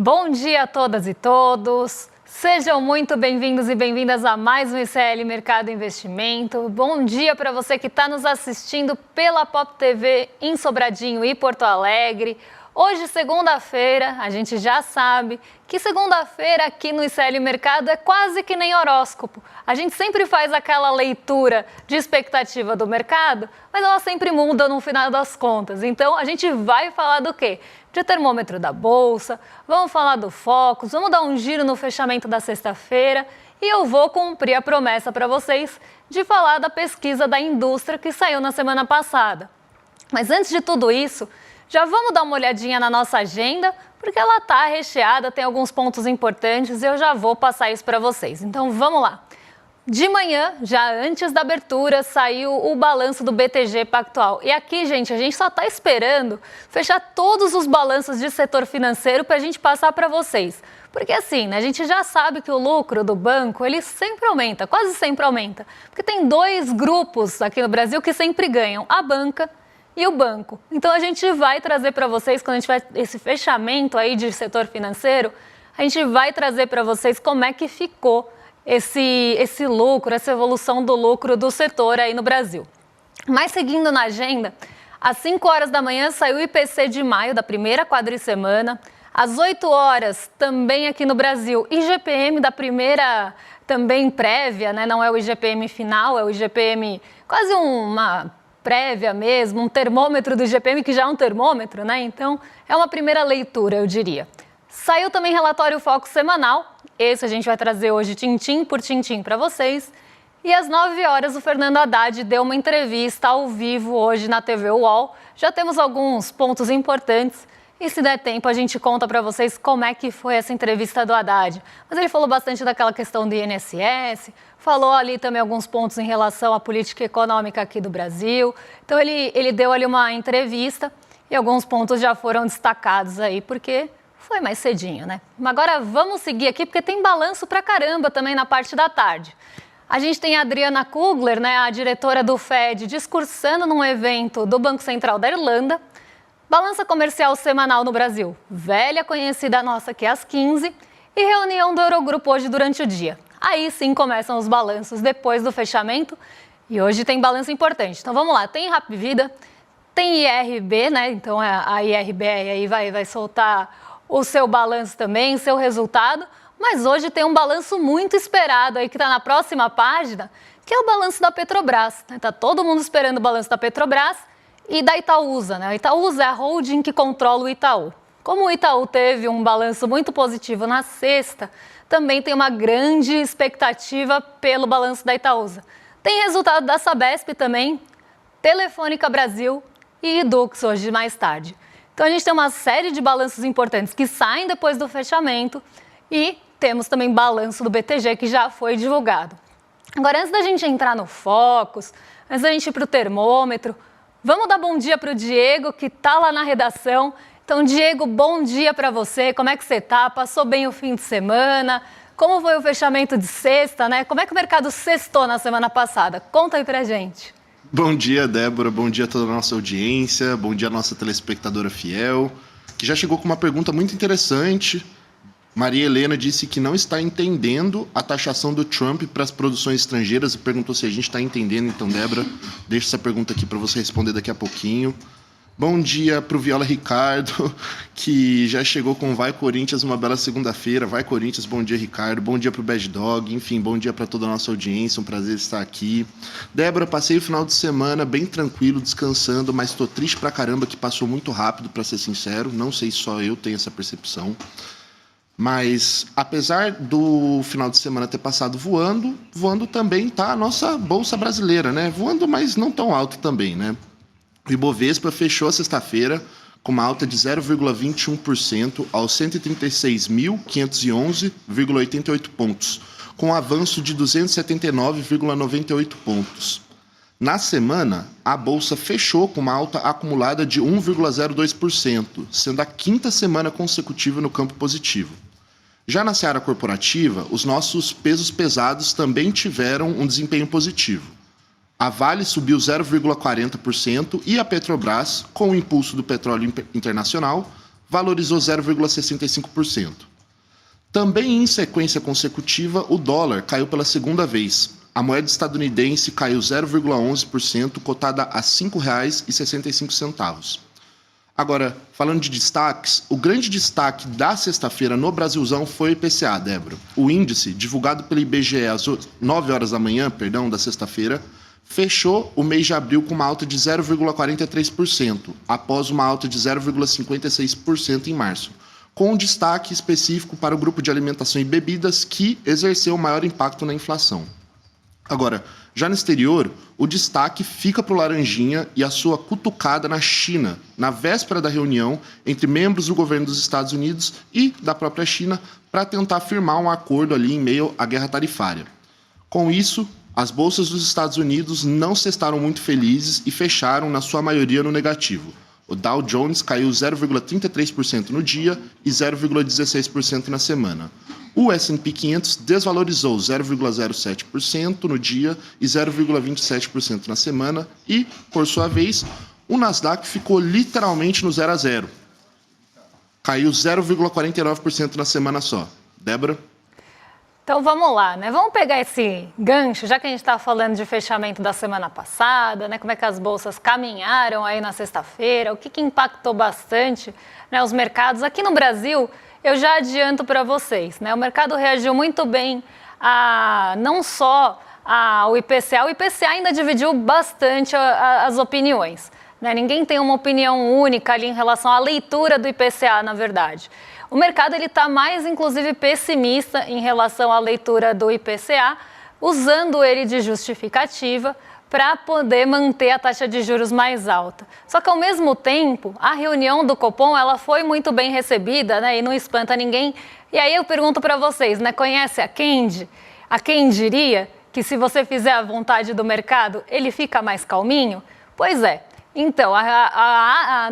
Bom dia a todas e todos. Sejam muito bem-vindos e bem-vindas a mais um ICL Mercado Investimento. Bom dia para você que está nos assistindo pela Pop TV em Sobradinho e Porto Alegre. Hoje, segunda-feira, a gente já sabe que segunda-feira aqui no ICL Mercado é quase que nem horóscopo. A gente sempre faz aquela leitura de expectativa do mercado, mas ela sempre muda no final das contas. Então, a gente vai falar do quê? De termômetro da Bolsa, vamos falar do Focus, vamos dar um giro no fechamento da sexta-feira e eu vou cumprir a promessa para vocês de falar da pesquisa da indústria que saiu na semana passada. Mas antes de tudo isso, já vamos dar uma olhadinha na nossa agenda, porque ela está recheada, tem alguns pontos importantes e eu já vou passar isso para vocês. Então vamos lá. De manhã, já antes da abertura, saiu o balanço do BTG Pactual. E aqui, gente, a gente só está esperando fechar todos os balanços de setor financeiro para a gente passar para vocês. Porque assim, né, a gente já sabe que o lucro do banco, ele sempre aumenta, quase sempre aumenta. Porque tem dois grupos aqui no Brasil que sempre ganham, a banca e o banco. Então a gente vai trazer para vocês, quando a gente vai esse fechamento aí de setor financeiro, a gente vai trazer para vocês como é que ficou esse lucro, essa evolução do lucro do setor aí no Brasil. Mas seguindo na agenda, às 5 horas da manhã saiu o IPC de maio da primeira quadricemana. Às 8 horas, também aqui no Brasil, IGPM da primeira, também prévia, né? Não é o IGPM final, é o IGPM quase uma prévia mesmo, um termômetro do IGPM, que já é um termômetro, né? Então, é uma primeira leitura, eu diria. Saiu também relatório Focus semanal. Esse a gente vai trazer hoje tintim por tintim para vocês. E às 9 horas o Fernando Haddad deu uma entrevista ao vivo hoje na TV UOL. Já temos alguns pontos importantes e se der tempo a gente conta para vocês como é que foi essa entrevista do Haddad. Mas ele falou bastante daquela questão do INSS, falou ali também alguns pontos em relação à política econômica aqui do Brasil. Então ele deu ali uma entrevista e alguns pontos já foram destacados aí, porque foi mais cedinho, né? Agora vamos seguir aqui, porque tem balanço pra caramba também na parte da tarde. A gente tem a Adriana Kugler, né, a diretora do FED, discursando num evento do Banco Central da Irlanda. Balança comercial semanal no Brasil, velha conhecida nossa aqui às 15. E reunião do Eurogrupo hoje durante o dia. Aí sim começam os balanços depois do fechamento. E hoje tem balanço importante. Então vamos lá, tem Hapvida, tem IRB, né? Então a IRB aí vai soltar o seu balanço também, seu resultado, mas hoje tem um balanço muito esperado aí que está na próxima página, que é o balanço da Petrobras. Está todo mundo esperando o balanço da Petrobras e da Itaúsa, né? A Itaúsa é a holding que controla o Itaú. Como o Itaú teve um balanço muito positivo na sexta, também tem uma grande expectativa pelo balanço da Itaúsa. Tem resultado da Sabesp também, Telefônica Brasil e Edux hoje mais tarde. Então a gente tem uma série de balanços importantes que saem depois do fechamento e temos também balanço do BTG que já foi divulgado. Agora, antes da gente entrar no Focus, antes da gente ir para o termômetro, vamos dar bom dia para o Diego, que está lá na redação. Então, Diego, bom dia para você. Como é que você está? Passou bem o fim de semana? Como foi o fechamento de sexta, né? Como é que o mercado sextou na semana passada? Conta aí pra gente. Bom dia, Débora. Bom dia a toda a nossa audiência. Bom dia a nossa telespectadora fiel, que já chegou com uma pergunta muito interessante. Maria Helena disse que não está entendendo a taxação do Trump para as produções estrangeiras e perguntou se a gente está entendendo. Então, Débora, deixa essa pergunta aqui para você responder daqui a pouquinho. Bom dia para o Viola Ricardo, que já chegou com Vai Corinthians, uma bela segunda-feira. Vai Corinthians, bom dia, Ricardo. Bom dia para o Bad Dog, enfim, bom dia para toda a nossa audiência, um prazer estar aqui. Débora, passei o final de semana bem tranquilo, descansando, mas estou triste pra caramba que passou muito rápido, para ser sincero. Não sei se só eu tenho essa percepção. Mas, apesar do final de semana ter passado voando também tá a nossa Bolsa Brasileira, né? Voando, mas não tão alto também, né? O Ibovespa fechou a sexta-feira com uma alta de 0,21% aos 136.511,88 pontos, com um avanço de 279,98 pontos. Na semana, a Bolsa fechou com uma alta acumulada de 1,02%, sendo a quinta semana consecutiva no campo positivo. Já na seara corporativa, os nossos pesos pesados também tiveram um desempenho positivo. A Vale subiu 0,40% e a Petrobras, com o impulso do petróleo internacional, valorizou 0,65%. Também em sequência consecutiva, o dólar caiu pela segunda vez. A moeda estadunidense caiu 0,11%, cotada a R$ 5,65. Agora, falando de destaques, o grande destaque da sexta-feira no Brasilzão foi o IPCA, Débora. O índice, divulgado pelo IBGE às 9 horas da manhã, da sexta-feira, fechou o mês de abril com uma alta de 0,43%, após uma alta de 0,56% em março, com um destaque específico para o grupo de alimentação e bebidas, que exerceu o maior impacto na inflação. Agora, já no exterior, o destaque fica para o laranjinha e a sua cutucada na China, na véspera da reunião entre membros do governo dos Estados Unidos e da própria China, para tentar firmar um acordo ali em meio à guerra tarifária. Com isso, as bolsas dos Estados Unidos não se estaram muito felizes e fecharam, na sua maioria, no negativo. O Dow Jones caiu 0,33% no dia e 0,16% na semana. O S&P 500 desvalorizou 0,07% no dia e 0,27% na semana e, por sua vez, o Nasdaq ficou literalmente no 0 a 0. Caiu 0,49% na semana só. Débora? Então vamos lá, né? Vamos pegar esse gancho, já que a gente está falando de fechamento da semana passada, né? Como é que as bolsas caminharam aí na sexta-feira, o que impactou bastante, né, os mercados. Aqui no Brasil, eu já adianto para vocês, né? O mercado reagiu muito bem não só ao IPCA, o IPCA ainda dividiu bastante as opiniões, né? Ninguém tem uma opinião única ali em relação à leitura do IPCA, na verdade. O mercado está mais, inclusive, pessimista em relação à leitura do IPCA, usando ele de justificativa para poder manter a taxa de juros mais alta. Só que, ao mesmo tempo, a reunião do Copom ela foi muito bem recebida, né, e não espanta ninguém. E aí eu pergunto para vocês, né, conhece a Kendi? A quem diria que se você fizer a vontade do mercado, ele fica mais calminho? Pois é. Então,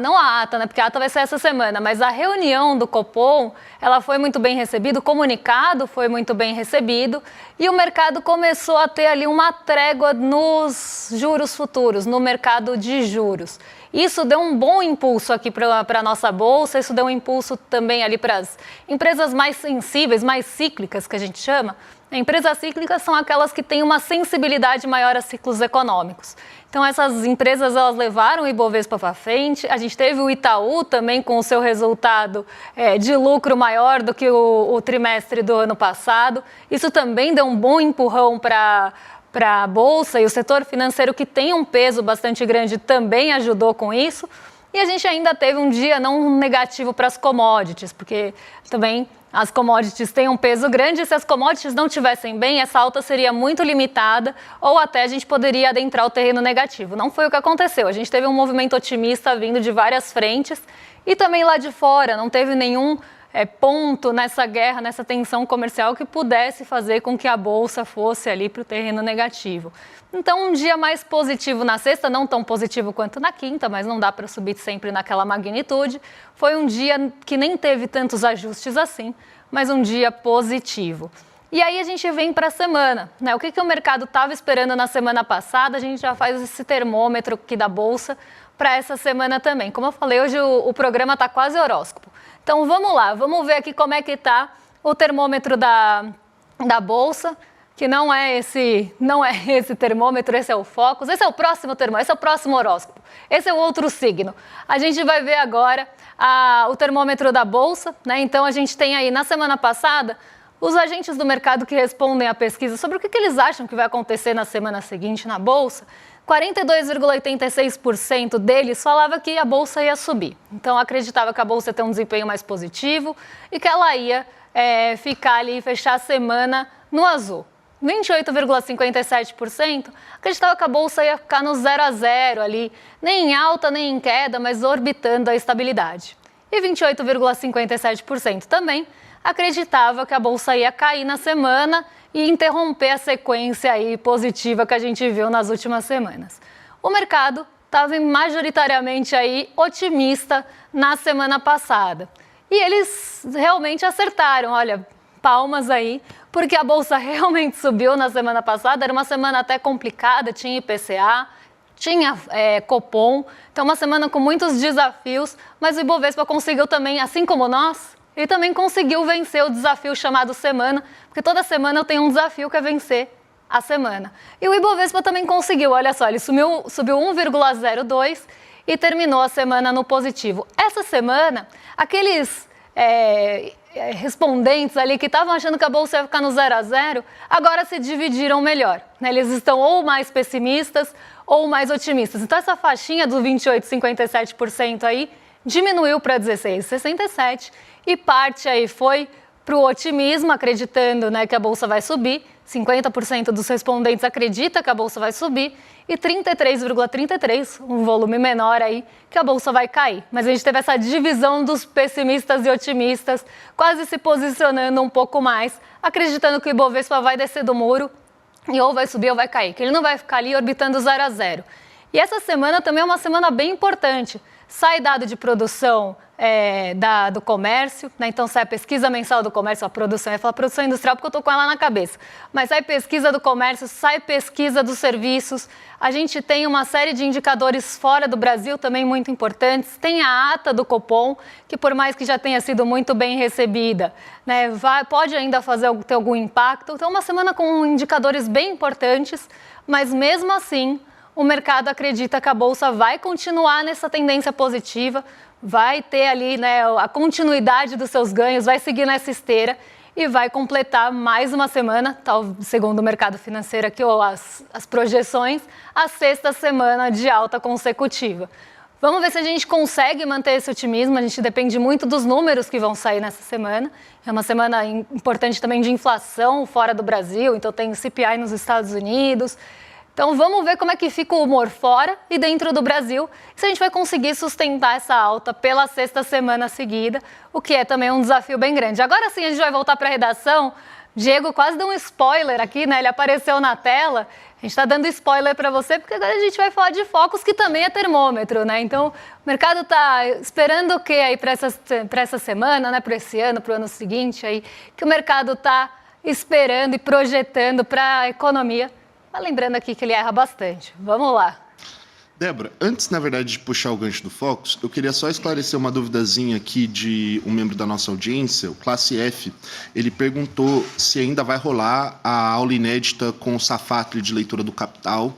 não a ata, né, porque a ata vai ser essa semana, mas a reunião do Copom, ela foi muito bem recebida, o comunicado foi muito bem recebido e o mercado começou a ter ali uma trégua nos juros futuros, no mercado de juros. Isso deu um bom impulso aqui para a nossa bolsa, isso deu um impulso também ali para as empresas mais sensíveis, mais cíclicas, que a gente chama. Empresas cíclicas são aquelas que têm uma sensibilidade maior a ciclos econômicos. Então, essas empresas, elas levaram o Ibovespa para frente. A gente teve o Itaú também com o seu resultado de lucro maior do que o trimestre do ano passado. Isso também deu um bom empurrão para a Bolsa, e o setor financeiro, que tem um peso bastante grande, também ajudou com isso. E a gente ainda teve um dia não negativo para as commodities, porque também as commodities têm um peso grande e se as commodities não estivessem bem, essa alta seria muito limitada ou até a gente poderia adentrar o terreno negativo. Não foi o que aconteceu. A gente teve um movimento otimista vindo de várias frentes e também lá de fora não teve nenhum ponto nessa guerra, nessa tensão comercial que pudesse fazer com que a Bolsa fosse ali para o terreno negativo. Então, um dia mais positivo na sexta, não tão positivo quanto na quinta, mas não dá para subir sempre naquela magnitude. Foi um dia que nem teve tantos ajustes assim, mas um dia positivo. E aí a gente vem para a semana, né? O que o mercado estava esperando na semana passada, a gente já faz esse termômetro aqui da Bolsa para essa semana também. Como eu falei, hoje o programa está quase horóscopo. Então vamos lá, vamos ver aqui como é que está o termômetro da Bolsa, que não é esse termômetro, esse é o Focus, esse é o próximo termômetro, esse é o próximo horóscopo, esse é o outro signo. A gente vai ver agora o termômetro da Bolsa, né? Então a gente tem aí na semana passada os agentes do mercado que respondem à pesquisa sobre o que eles acham que vai acontecer na semana seguinte na Bolsa. 42,86% deles falava que a Bolsa ia subir. Então, acreditava que a Bolsa ia ter um desempenho mais positivo e que ela ia ficar ali e fechar a semana no azul. 28,57% acreditava que a Bolsa ia ficar no 0 a 0 ali, nem em alta nem em queda, mas orbitando a estabilidade. E 28,57% também acreditava que a Bolsa ia cair na semana e interromper a sequência aí positiva que a gente viu nas últimas semanas. O mercado estava majoritariamente aí otimista na semana passada. E eles realmente acertaram, olha, palmas aí, porque a Bolsa realmente subiu na semana passada, era uma semana até complicada, tinha IPCA, tinha Copom, então uma semana com muitos desafios, mas o Ibovespa conseguiu também, assim como nós, ele também conseguiu vencer o desafio chamado semana, porque toda semana eu tenho um desafio que é vencer a semana. E o Ibovespa também conseguiu, olha só, ele subiu 1,02 e terminou a semana no positivo. Essa semana, aqueles respondentes ali que estavam achando que a bolsa ia ficar no 0 a 0, agora se dividiram melhor, né? Eles estão ou mais pessimistas ou mais otimistas. Então essa faixinha do 28,57% aí diminuiu para 16,67 e parte aí foi para o otimismo, acreditando, né, que a bolsa vai subir. 50% dos respondentes acredita que a bolsa vai subir e 33,33%, um volume menor aí, que a bolsa vai cair. Mas a gente teve essa divisão dos pessimistas e otimistas, quase se posicionando um pouco mais, acreditando que o Ibovespa vai descer do muro e ou vai subir ou vai cair, que ele não vai ficar ali orbitando 0 a 0. E essa semana também é uma semana bem importante. Sai dado de produção do comércio, né? Então sai a pesquisa mensal do comércio, a produção, eu ia falar produção industrial porque eu estou com ela na cabeça, mas sai pesquisa do comércio, sai pesquisa dos serviços, a gente tem uma série de indicadores fora do Brasil também muito importantes, tem a ata do Copom, que por mais que já tenha sido muito bem recebida, né, pode ainda ter algum impacto, então uma semana com indicadores bem importantes, mas mesmo assim o mercado acredita que a bolsa vai continuar nessa tendência positiva, vai ter ali, né, a continuidade dos seus ganhos, vai seguir nessa esteira e vai completar mais uma semana, segundo o mercado financeiro aqui, ou as projeções, a 6ª semana de alta consecutiva. Vamos ver se a gente consegue manter esse otimismo, a gente depende muito dos números que vão sair nessa semana. É uma semana importante também de inflação fora do Brasil, então tem o CPI nos Estados Unidos. Então vamos ver como é que fica o humor fora e dentro do Brasil, se a gente vai conseguir sustentar essa alta pela 6ª semana seguida, o que é também um desafio bem grande. Agora sim a gente vai voltar para a redação. Diego quase deu um spoiler aqui, né? Ele apareceu na tela. A gente está dando spoiler para você, porque agora a gente vai falar de Focus, que também é termômetro, né? Então o mercado está esperando o que aí para essa semana, né? Para esse ano, para o ano seguinte aí, que o mercado está esperando e projetando para a economia. Mas lembrando aqui que ele erra bastante. Vamos lá. Débora, antes, na verdade, de puxar o gancho do Focus, eu queria só esclarecer uma duvidazinha aqui de um membro da nossa audiência, o Classe F. Ele perguntou se ainda vai rolar a aula inédita com o Safatli de leitura do Capital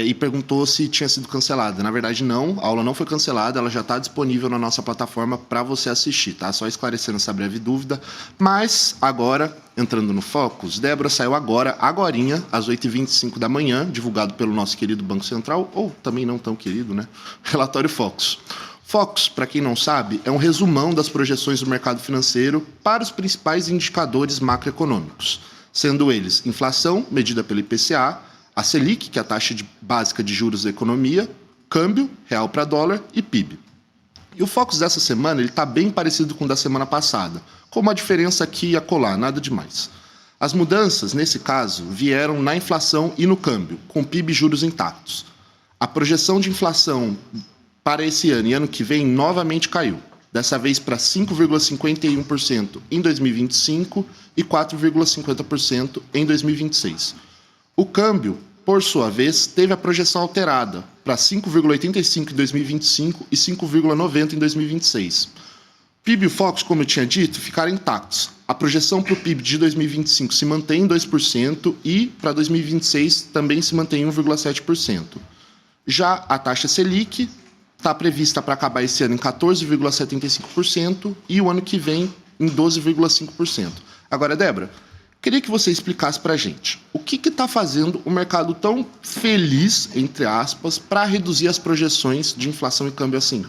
e perguntou se tinha sido cancelada. Na verdade, não, a aula não foi cancelada, ela já está disponível na nossa plataforma para você assistir, tá? Só esclarecendo essa breve dúvida. Mas, agora, entrando no Focus, Débora saiu agorinha, às 8h25 da manhã, divulgado pelo nosso querido Banco Central, ou também não tão querido, né? Relatório Focus. Focus, para quem não sabe, é um resumão das projeções do mercado financeiro para os principais indicadores macroeconômicos, sendo eles inflação, medida pelo IPCA, a Selic, que é a taxa básica de juros da economia, câmbio, real para dólar e PIB. E o Focus dessa semana está bem parecido com o da semana passada, com uma diferença aqui e acolá, nada demais. As mudanças, nesse caso, vieram na inflação e no câmbio, com PIB e juros intactos. A projeção de inflação para esse ano e ano que vem novamente caiu, dessa vez para 5,51% em 2025 e 4,50% em 2026. O câmbio, por sua vez, teve a projeção alterada para 5,85 em 2025 e 5,90 em 2026. PIB e o Focus, como eu tinha dito, ficaram intactos. A projeção para o PIB de 2025 se mantém em 2% e para 2026 também se mantém em 1,7%. Já a taxa Selic está prevista para acabar esse ano em 14,75% e o ano que vem em 12,5%. Agora, Débora, queria que você explicasse para a gente o que está fazendo o mercado tão feliz, entre aspas, para reduzir as projeções de inflação e câmbio assim.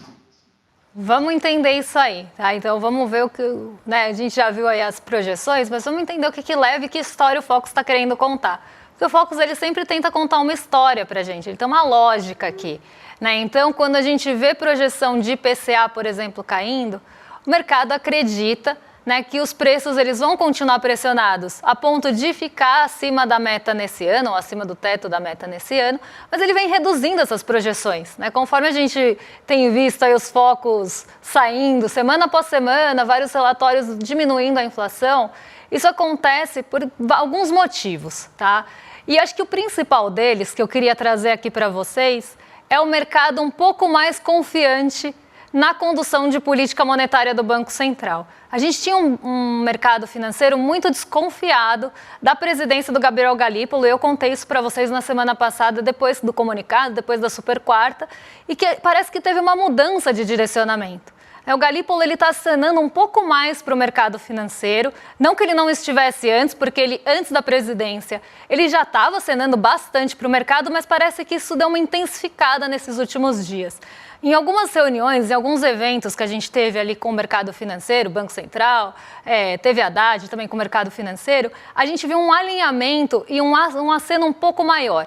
Vamos entender isso aí, tá? Então vamos ver o que, né? A gente já viu aí as projeções, mas vamos entender o que leva e que história o Focus está querendo contar. Porque o Focus ele sempre tenta contar uma história para a gente, ele tem uma lógica aqui, né? Então quando a gente vê projeção de IPCA, por exemplo, caindo, o mercado acredita, né, que os preços eles vão continuar pressionados a ponto de ficar acima da meta nesse ano, ou acima do teto da meta nesse ano, mas ele vem reduzindo essas projeções, né? Conforme a gente tem visto aí os focos saindo, semana após semana, vários relatórios diminuindo a inflação, isso acontece por alguns motivos, tá? E acho que o principal deles, que eu queria trazer aqui para vocês, é o mercado um pouco mais confiante na condução de política monetária do Banco Central. A gente tinha um mercado financeiro muito desconfiado da presidência do Gabriel Galípolo. Eu contei isso para vocês na semana passada, depois do comunicado, depois da super quarta, e que parece que teve uma mudança de direcionamento. O Galípolo está acenando um pouco mais para o mercado financeiro, não que ele não estivesse antes, porque ele, antes da presidência, ele já estava acenando bastante para o mercado, mas parece que isso deu uma intensificada nesses últimos dias. Em algumas reuniões, em alguns eventos que a gente teve ali com o mercado financeiro, Banco Central, teve Haddad também com o mercado financeiro, a gente viu um alinhamento e um aceno um pouco maior.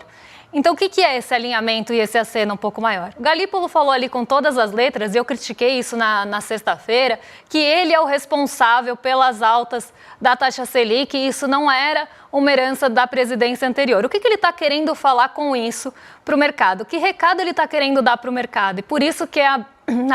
Então, o que é esse alinhamento e esse aceno um pouco maior? O Galípolo falou ali com todas as letras, e eu critiquei isso na sexta-feira, que ele é o responsável pelas altas da taxa Selic, e isso não era uma herança da presidência anterior. O que ele está querendo falar com isso para o mercado? Que recado ele está querendo dar para o mercado? E por isso que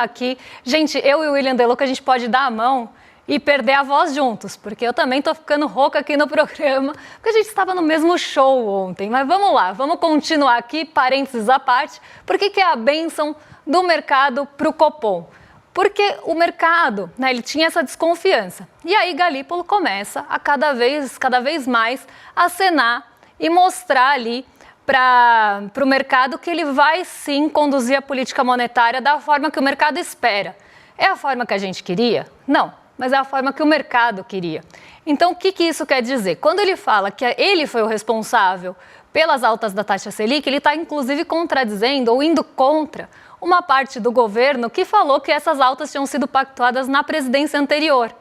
aqui, gente, eu e o William Deluca, a gente pode dar a mão e perder a voz juntos, porque eu também estou ficando rouca aqui no programa, porque a gente estava no mesmo show ontem. Mas vamos lá, vamos continuar aqui, parênteses à parte. Por que é a bênção do mercado para o Copom? Porque o mercado, ele tinha essa desconfiança. E aí Galípolo começa a cada vez mais acenar e mostrar ali para o mercado que ele vai sim conduzir a política monetária da forma que o mercado espera. É a forma que a gente queria? Não. Mas é a forma que o mercado queria. Então, o que isso quer dizer? Quando ele fala que ele foi o responsável pelas altas da taxa Selic, ele está, inclusive, contradizendo ou indo contra uma parte do governo que falou que essas altas tinham sido pactuadas na presidência anterior.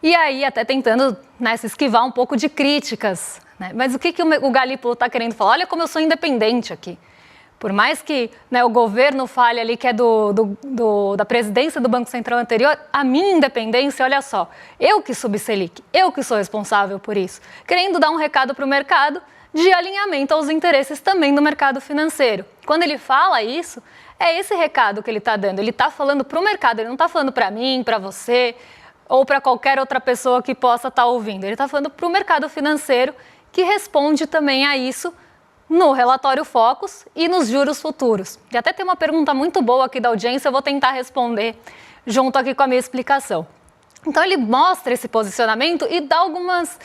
E aí, até tentando se esquivar um pouco de críticas. Mas o que o Galípolo está querendo falar? Olha como eu sou independente aqui. Por mais que o governo fale ali que é da presidência do Banco Central anterior, a minha independência, olha só, eu que subi Selic, eu que sou responsável por isso, querendo dar um recado para o mercado de alinhamento aos interesses também do mercado financeiro. Quando ele fala isso, é esse recado que ele está dando, ele está falando para o mercado, ele não está falando para mim, para você ou para qualquer outra pessoa que possa estar ouvindo, ele está falando para o mercado financeiro que responde também a isso no relatório Focus e nos juros futuros. E até tem uma pergunta muito boa aqui da audiência, eu vou tentar responder junto aqui com a minha explicação. Então ele mostra esse posicionamento e dá algumas,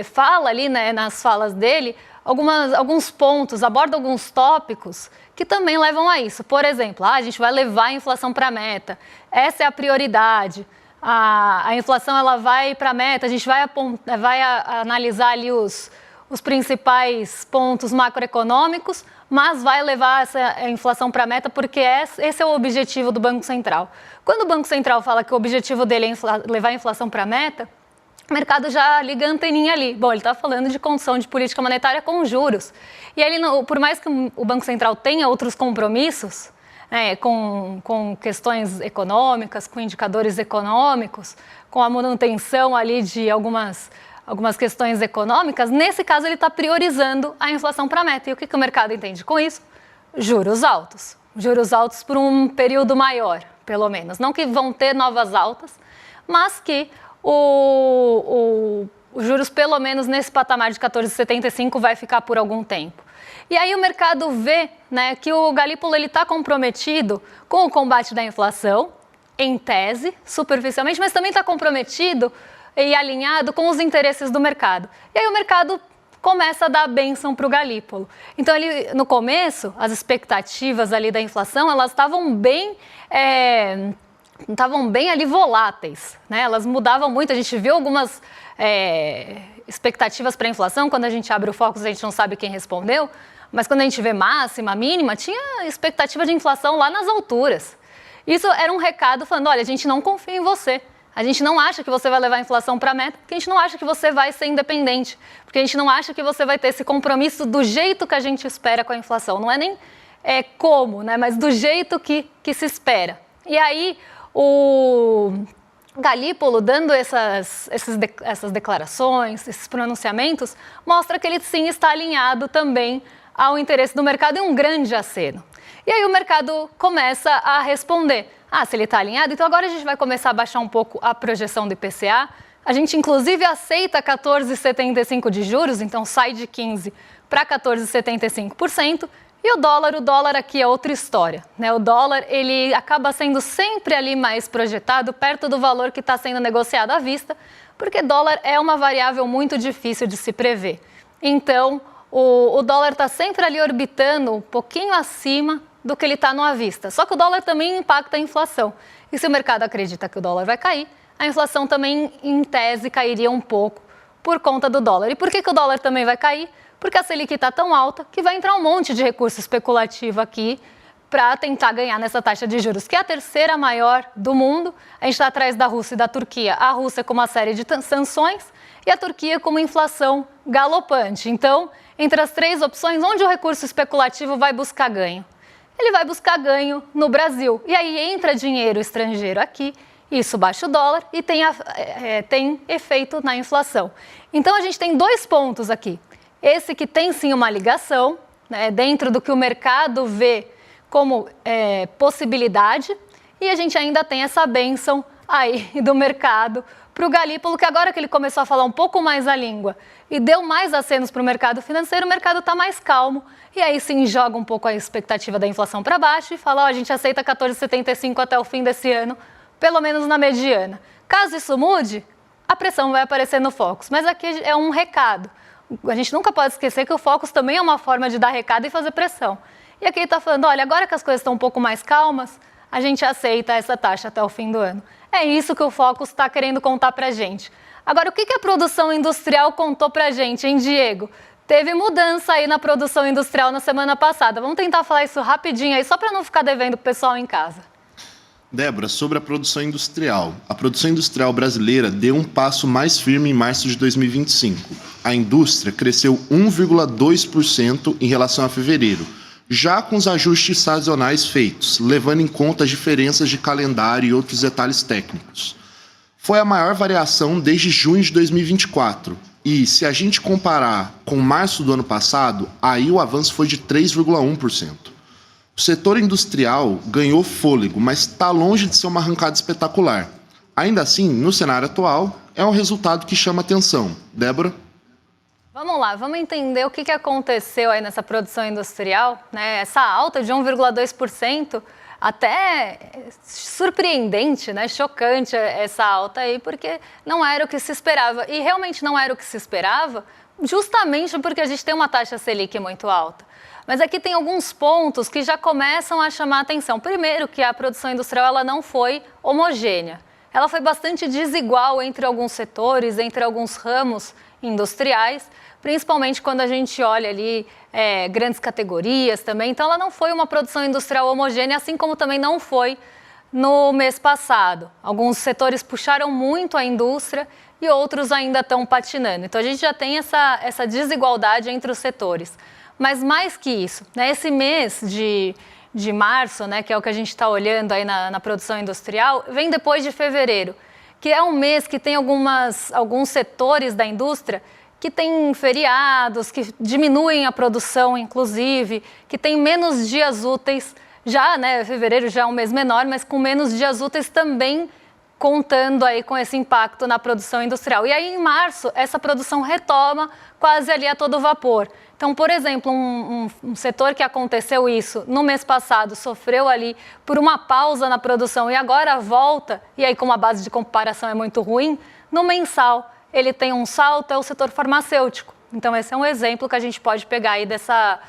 fala ali nas falas dele, alguns pontos, aborda alguns tópicos que também levam a isso. Por exemplo, a gente vai levar a inflação para a meta, essa é a prioridade. A inflação ela vai para a meta, a gente vai analisar ali os principais pontos macroeconômicos, mas vai levar essa inflação para a meta porque esse é o objetivo do Banco Central. Quando o Banco Central fala que o objetivo dele é levar a inflação para a meta, o mercado já liga a anteninha ali. Bom, ele está falando de condução de política monetária com juros. E ele, por mais que o Banco Central tenha outros compromissos, com questões econômicas, com indicadores econômicos, com a manutenção ali de algumas questões econômicas, nesse caso ele está priorizando a inflação para a meta. E o que o mercado entende com isso? Juros altos. Juros altos por um período maior, pelo menos. Não que vão ter novas altas, mas que os juros, pelo menos nesse patamar de 14,75, vai ficar por algum tempo. E aí o mercado vê que o Galípolo está comprometido com o combate da inflação, em tese, superficialmente, mas também está comprometido e alinhado com os interesses do mercado. E aí o mercado começa a dar a bênção para o Galípolo. Então, no começo, as expectativas ali da inflação, elas estavam bem ali voláteis, Elas mudavam muito, a gente viu algumas expectativas para a inflação, quando a gente abre o Focus a gente não sabe quem respondeu, mas quando a gente vê máxima, mínima, tinha expectativa de inflação lá nas alturas. Isso era um recado falando, olha, a gente não confia em você. A gente não acha que você vai levar a inflação para a meta, porque a gente não acha que você vai ser independente, porque a gente não acha que você vai ter esse compromisso do jeito que a gente espera com a inflação. Não é nem como, mas do jeito que se espera. E aí, o Galípolo, dando essas declarações, esses pronunciamentos, mostra que ele sim está alinhado também ao interesse do mercado e um grande aceno. E aí o mercado começa a responder. Se ele está alinhado, então agora a gente vai começar a baixar um pouco a projeção do IPCA, A gente, inclusive, aceita 14,75% de juros, então sai de 15% para 14,75%. E o dólar aqui é outra história, né? O dólar, ele acaba sendo sempre ali mais projetado, perto do valor que está sendo negociado à vista, porque dólar é uma variável muito difícil de se prever. Então, o dólar está sempre ali orbitando um pouquinho acima do que ele está no à vista. Só que o dólar também impacta a inflação. E se o mercado acredita que o dólar vai cair, a inflação também, em tese, cairia um pouco por conta do dólar. E por que o dólar também vai cair? Porque a Selic está tão alta que vai entrar um monte de recurso especulativo aqui para tentar ganhar nessa taxa de juros, que é a terceira maior do mundo. A gente está atrás da Rússia e da Turquia. A Rússia com uma série de sanções e a Turquia com uma inflação galopante. Então, entre as três opções, onde o recurso especulativo vai buscar ganho? Ele vai buscar ganho no Brasil. E aí entra dinheiro estrangeiro aqui, isso baixa o dólar e tem efeito na inflação. Então, a gente tem dois pontos aqui. Esse que tem sim uma ligação, né, dentro do que o mercado vê como possibilidade, e a gente ainda tem essa bênção aí do mercado para o Galípolo, que agora que ele começou a falar um pouco mais a língua e deu mais acenos para o mercado financeiro, o mercado está mais calmo, e aí sim joga um pouco a expectativa da inflação para baixo e fala, a gente aceita 14,75 até o fim desse ano, pelo menos na mediana. Caso isso mude, a pressão vai aparecer no Focus, mas aqui é um recado. A gente nunca pode esquecer que o Focus também é uma forma de dar recado e fazer pressão. E aqui ele está falando, olha, agora que as coisas estão um pouco mais calmas, a gente aceita essa taxa até o fim do ano. É isso que o Focus está querendo contar para a gente. Agora, o que a produção industrial contou para a gente, hein, Diego? Teve mudança aí na produção industrial na semana passada. Vamos tentar falar isso rapidinho aí, só para não ficar devendo o pessoal em casa. Débora, sobre a produção industrial. A produção industrial brasileira deu um passo mais firme em março de 2025. A indústria cresceu 1,2% em relação a fevereiro, já com os ajustes sazonais feitos, levando em conta as diferenças de calendário e outros detalhes técnicos. Foi a maior variação desde junho de 2024. E se a gente comparar com março do ano passado, aí o avanço foi de 3,1%. O setor industrial ganhou fôlego, mas está longe de ser uma arrancada espetacular. Ainda assim, no cenário atual, é um resultado que chama atenção. Débora? Vamos lá, vamos entender o que aconteceu aí nessa produção industrial, né? Essa alta de 1,2%, até surpreendente, né? Chocante essa alta aí, porque não era o que se esperava. E realmente não era o que se esperava, justamente porque a gente tem uma taxa Selic muito alta. Mas aqui tem alguns pontos que já começam a chamar a atenção. Primeiro, que a produção industrial ela não foi homogênea. Ela foi bastante desigual entre alguns setores, entre alguns ramos industriais, principalmente quando a gente olha ali grandes categorias também. Então, ela não foi uma produção industrial homogênea, assim como também não foi no mês passado. Alguns setores puxaram muito a indústria e outros ainda estão patinando. Então, a gente já tem essa desigualdade entre os setores. Mas mais que isso, né, esse mês de março, né, que é o que a gente está olhando aí na produção industrial, vem depois de fevereiro, que é um mês que tem alguns setores da indústria que tem feriados, que diminuem a produção, inclusive, que tem menos dias úteis, já, né, fevereiro já é um mês menor, mas com menos dias úteis também contando aí com esse impacto na produção industrial. E aí, em março, essa produção retoma quase ali a todo vapor. Então, por exemplo, um setor que aconteceu isso no mês passado, sofreu ali por uma pausa na produção e agora volta, e aí com a base de comparação é muito ruim, no mensal ele tem um salto, é o setor farmacêutico. Então, esse é um exemplo que a gente pode pegar aí dessa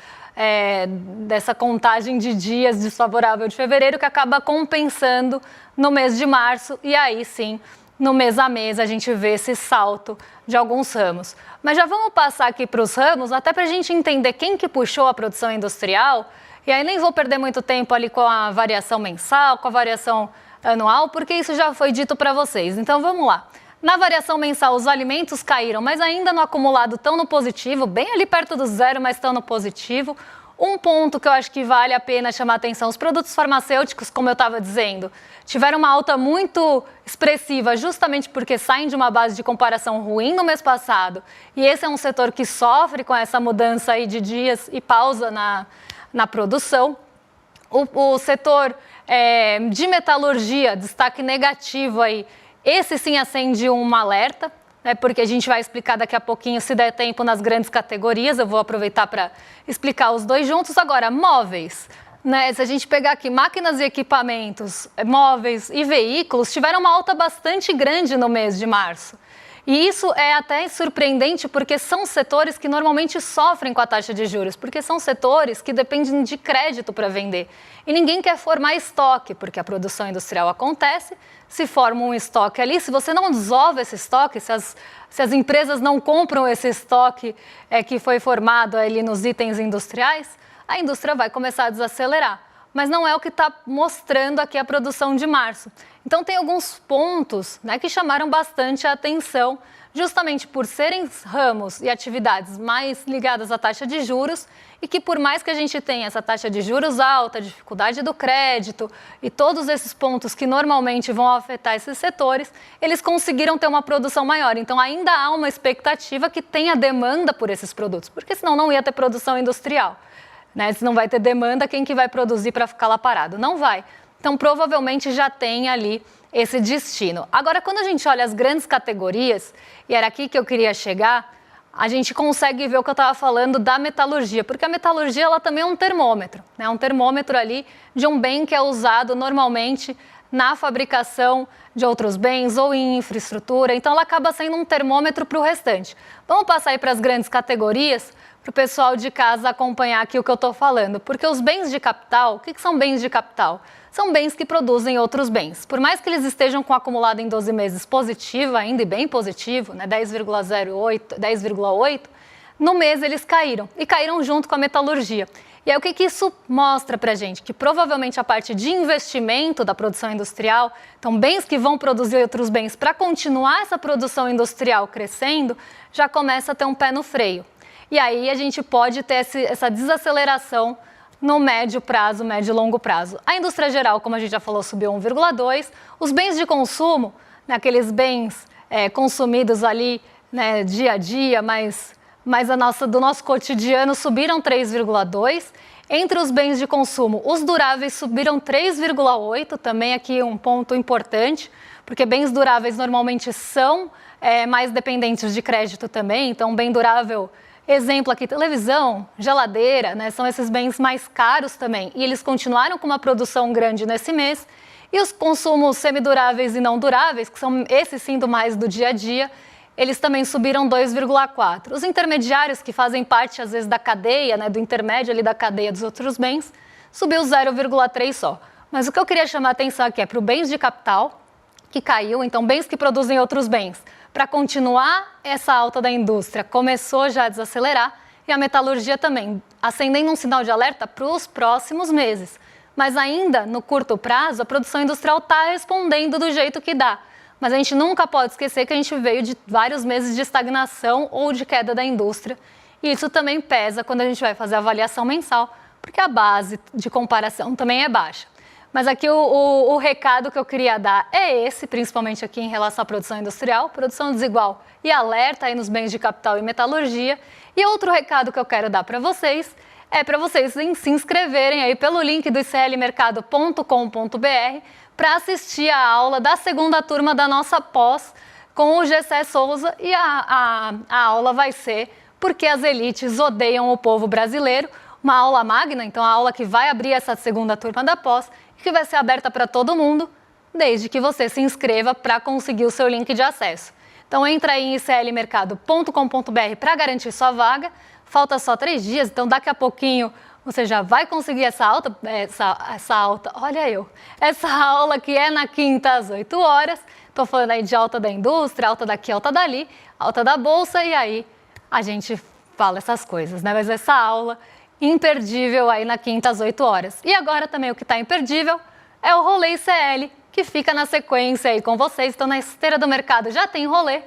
contagem de dias desfavorável de fevereiro, que acaba compensando no mês de março, e aí sim, no mês a mês, a gente vê esse salto de alguns ramos. Mas já vamos passar aqui para os ramos, até para a gente entender quem que puxou a produção industrial, e aí nem vou perder muito tempo ali com a variação mensal, com a variação anual, porque isso já foi dito para vocês. Então vamos lá. Na variação mensal, os alimentos caíram, mas ainda no acumulado estão no positivo, bem ali perto do zero, mas estão no positivo. Um ponto que eu acho que vale a pena chamar a atenção, os produtos farmacêuticos, como eu estava dizendo, tiveram uma alta muito expressiva, justamente porque saem de uma base de comparação ruim no mês passado. E esse é um setor que sofre com essa mudança aí de dias e pausa na produção. O setor de metalurgia, destaque negativo aí, Esse sim acende um alerta, né, porque a gente vai explicar daqui a pouquinho, se der tempo, nas grandes categorias. Eu vou aproveitar para explicar os dois juntos. Agora, móveis. Né, se a gente pegar aqui máquinas e equipamentos, móveis e veículos, tiveram uma alta bastante grande no mês de março. E isso é até surpreendente porque são setores que normalmente sofrem com a taxa de juros, porque são setores que dependem de crédito para vender. E ninguém quer formar estoque, porque a produção industrial acontece, se forma um estoque ali, se você não desova esse estoque, se as empresas não compram esse estoque que foi formado ali nos itens industriais, a indústria vai começar a desacelerar. Mas não é o que está mostrando aqui a produção de março. Então, tem alguns pontos, né, que chamaram bastante a atenção, justamente por serem ramos e atividades mais ligadas à taxa de juros e que, por mais que a gente tenha essa taxa de juros alta, dificuldade do crédito e todos esses pontos que normalmente vão afetar esses setores, eles conseguiram ter uma produção maior. Então, ainda há uma expectativa que tenha demanda por esses produtos, porque senão não ia ter produção industrial. Né? Se não vai ter demanda, quem que vai produzir para ficar lá parado? Não vai. Então, provavelmente já tem ali esse destino. Agora, quando a gente olha as grandes categorias, e era aqui que eu queria chegar, a gente consegue ver o que eu estava falando da metalurgia, porque a metalurgia ela também é um termômetro, né? Um termômetro ali de um bem que é usado normalmente na fabricação de outros bens ou em infraestrutura, então ela acaba sendo um termômetro para o restante. Vamos passar aí para as grandes categorias, para o pessoal de casa acompanhar aqui o que eu estou falando, porque os bens de capital, o que são bens de capital? São bens que produzem outros bens. Por mais que eles estejam com acumulado em 12 meses positivo, ainda e bem positivo, né, 10,8, no mês eles caíram, e caíram junto com a metalurgia. E aí o que isso mostra para a gente? Que provavelmente a parte de investimento da produção industrial, então bens que vão produzir outros bens para continuar essa produção industrial crescendo, já começa a ter um pé no freio. E aí a gente pode ter essa desaceleração no médio prazo, médio e longo prazo. A indústria geral, como a gente já falou, subiu 1,2%. Os bens de consumo, né, aqueles bens consumidos ali, né, dia a dia, mas do nosso cotidiano, subiram 3,2%. Entre os bens de consumo, os duráveis subiram 3,8%, também aqui um ponto importante, porque bens duráveis normalmente são mais dependentes de crédito também, então bem durável... Exemplo aqui, televisão, geladeira, né, são esses bens mais caros também. E eles continuaram com uma produção grande nesse mês. E os consumos semiduráveis e não duráveis, que são esses sim do mais do dia a dia, eles também subiram 2,4%. Os intermediários, que fazem parte às vezes da cadeia, né, do intermédio ali da cadeia dos outros bens, subiu 0,3% só. Mas o que eu queria chamar a atenção aqui é para o bens de capital, que caiu, então bens que produzem outros bens. Para continuar essa alta da indústria, começou já a desacelerar e a metalurgia também, acendendo um sinal de alerta para os próximos meses. Mas ainda, no curto prazo, a produção industrial está respondendo do jeito que dá. Mas a gente nunca pode esquecer que a gente veio de vários meses de estagnação ou de queda da indústria. E isso também pesa quando a gente vai fazer a avaliação mensal, porque a base de comparação também é baixa. Mas aqui o recado que eu queria dar é esse, principalmente aqui em relação à produção industrial, produção desigual e alerta aí nos bens de capital e metalurgia. E outro recado que eu quero dar para vocês é para vocês se inscreverem aí pelo link do iclmercado.com.br para assistir a aula da segunda turma da nossa pós com o Gessé Souza, e a aula vai ser Porque as Elites Odeiam o Povo Brasileiro, uma aula magna, então a aula que vai abrir essa segunda turma da pós, que vai ser aberta para todo mundo, desde que você se inscreva para conseguir o seu link de acesso. Então entra aí em iclmercado.com.br para garantir sua vaga. Falta só 3 dias, então daqui a pouquinho você já vai conseguir essa aula que é na quinta às 8 horas. Estou falando aí de alta da indústria, alta daqui, alta dali, alta da bolsa, e aí a gente fala essas coisas, né? Mas essa aula imperdível aí na quinta às 8 horas. E agora também o que está imperdível é o Rolê ICL, que fica na sequência aí com vocês. Então, na esteira do mercado já tem rolê.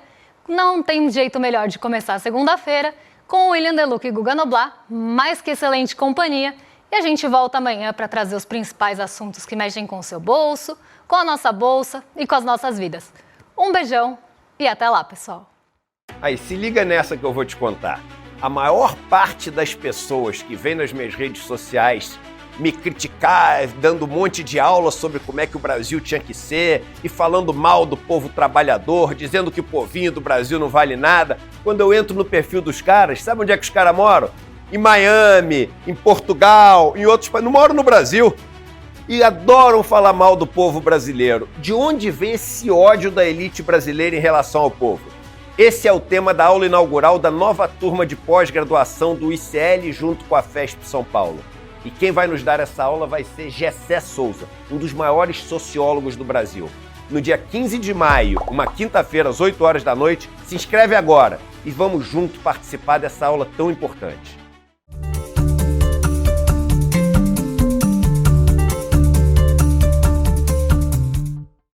Não tem jeito melhor de começar segunda-feira com o William Deluca e Guga Noblat, mais que excelente companhia. E a gente volta amanhã para trazer os principais assuntos que mexem com o seu bolso, com a nossa bolsa e com as nossas vidas. Um beijão e até lá, pessoal. Aí, se liga nessa que eu vou te contar. A maior parte das pessoas que vem nas minhas redes sociais me criticar, dando um monte de aula sobre como é que o Brasil tinha que ser e falando mal do povo trabalhador, dizendo que o povinho do Brasil não vale nada. Quando eu entro no perfil dos caras, sabe onde é que os caras moram? Em Miami, em Portugal, em outros países. Não moram no Brasil. E adoram falar mal do povo brasileiro. De onde vem esse ódio da elite brasileira em relação ao povo? Esse é o tema da aula inaugural da nova turma de pós-graduação do ICL junto com a FESP São Paulo. E quem vai nos dar essa aula vai ser Gessé Souza, um dos maiores sociólogos do Brasil. No dia 15 de maio, uma quinta-feira, às 8 horas da noite, se inscreve agora e vamos junto participar dessa aula tão importante.